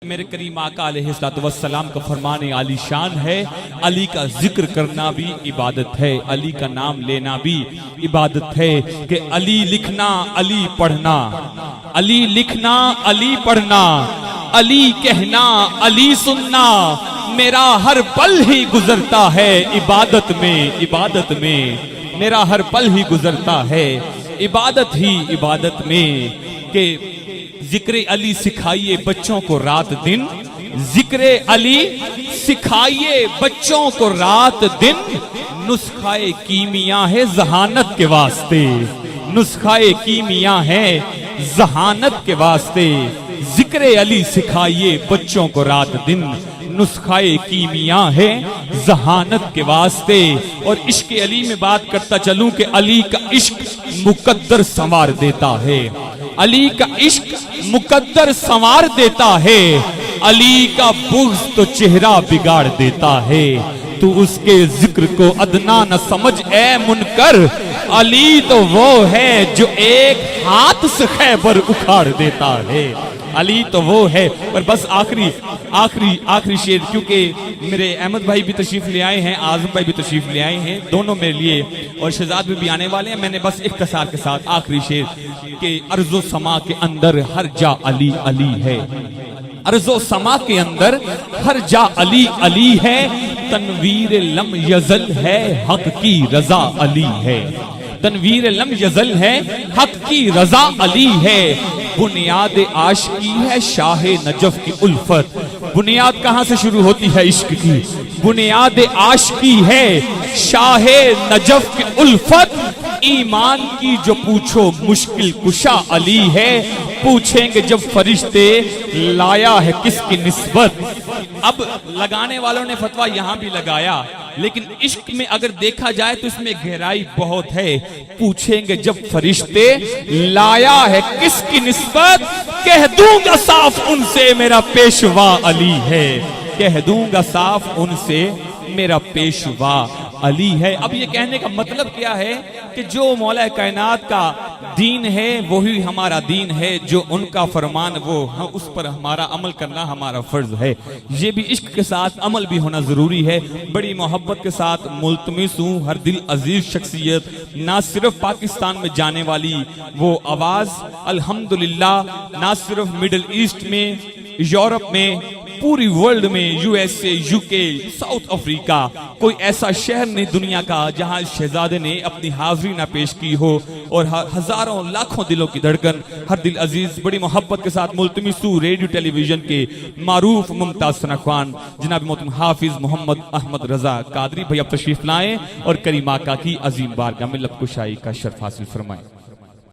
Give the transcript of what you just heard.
میرے کریم آقا علیہ السلام کا فرمان عالی شان ہے، علی کا ذکر کرنا بھی عبادت ہے، علی کا نام لینا بھی عبادت ہے کہ علی لکھنا علی پڑھنا، علی لکھنا علی پڑھنا، علی کہنا علی سننا، میرا ہر پل ہی گزرتا ہے عبادت میں، عبادت میں میرا ہر پل ہی گزرتا ہے عبادت ہی عبادت میں کہ ذکر علی سکھائیے بچوں کو رات دن، ذکر علی سکھائیے بچوں کو رات دن، نسخہ کیمیا ہے ذہانت کے واسطے، نسخہ کیمیا ہے ذہانت کے واسطے، ذکر علی سکھائیے بچوں کو رات دن، نسخہ کیمیا ہے ذہانت کے واسطے۔ اور عشق علی میں بات کرتا چلوں کہ علی کا عشق مقدر سنوار دیتا ہے، علی کا عشق مقدر سنوار دیتا ہے، علی کا بغض تو چہرہ بگاڑ دیتا ہے، تو اس کے ذکر کو ادنا نہ سمجھ اے منکر، علی تو وہ ہے جو ایک ہاتھ سے خیبر اکھاڑ دیتا ہے، علی تو وہ ہے۔ پر بس آخری شعر، کیونکہ میرے احمد بھائی بھی تشریف لے آئے ہیں، اعظم بھائی بھی تشریف لے آئے ہیں، دونوں میرے لیے اور شہزاد بھی آنے والے ہیں، میں نے بس اختصار کے ساتھ آخری شعر کہ ارض و سما کے اندر ہر جا علی علی ہے، ارض و سما کے اندر ہر جا علی علی ہے، تنویر لم یزل ہے حق کی رضا علی ہے، تنویر لم یزل ہے حق کی رضا علی ہے، بنیاد عاشقی ہے شاہ نجف کی الفت، بنیاد کہاں سے شروع ہوتی ہے عشق کی؟ بنیاد عاشقی ہے شاہ نجف کی الفت، ایمان کی جو پوچھو مشکل کشا علی ہے، پوچھیں گے جب فرشتے لایا ہے کس کی نسبت۔ اب لگانے والوں نے فتویٰ یہاں بھی لگایا، لیکن عشق میں اگر دیکھا جائے تو اس میں گہرائی بہت ہے، پوچھیں گے جب فرشتے لایا ہے کس کی نسبت، کہہ دوں گا صاف ان سے میرا پیشوا علی ہے، کہہ دوں گا صاف ان سے میرا پیشوا علی ہے۔ اب یہ کہنے کا مطلب کیا ہے کہ جو مولا کائنات کا دین ہے وہی ہمارا دین ہے، جو ان کا فرمان وہ اس پر ہمارا عمل کرنا ہمارا فرض ہے، یہ بھی عشق کے ساتھ عمل بھی ہونا ضروری ہے۔ بڑی محبت کے ساتھ ملتمس ہوں ہر دل عزیز شخصیت، نہ صرف پاکستان میں جانے والی وہ آواز، الحمدللہ نہ صرف مڈل ایسٹ میں، یورپ میں، پوری ورلڈ میں، یو ایس اے، یو کے، ساؤتھ افریقہ، کوئی ایسا شہر نہیں دنیا کا جہاں شہزادے نے اپنی حاضری نہ پیش کی ہو، اور ہزاروں لاکھوں دلوں کی دھڑکن ہر دل عزیز بڑی محبت کے ساتھ ملتمسو ریڈیو ٹیلی ویژن کے معروف ممتاز ثناخوان جناب محترم حافظ محمد احمد رضا قادری بھائی اب تشریف لائیں اور کریم آقا کی عظیم بارگاہ میں لب کشائی کا شرف حاصل فرمائیں۔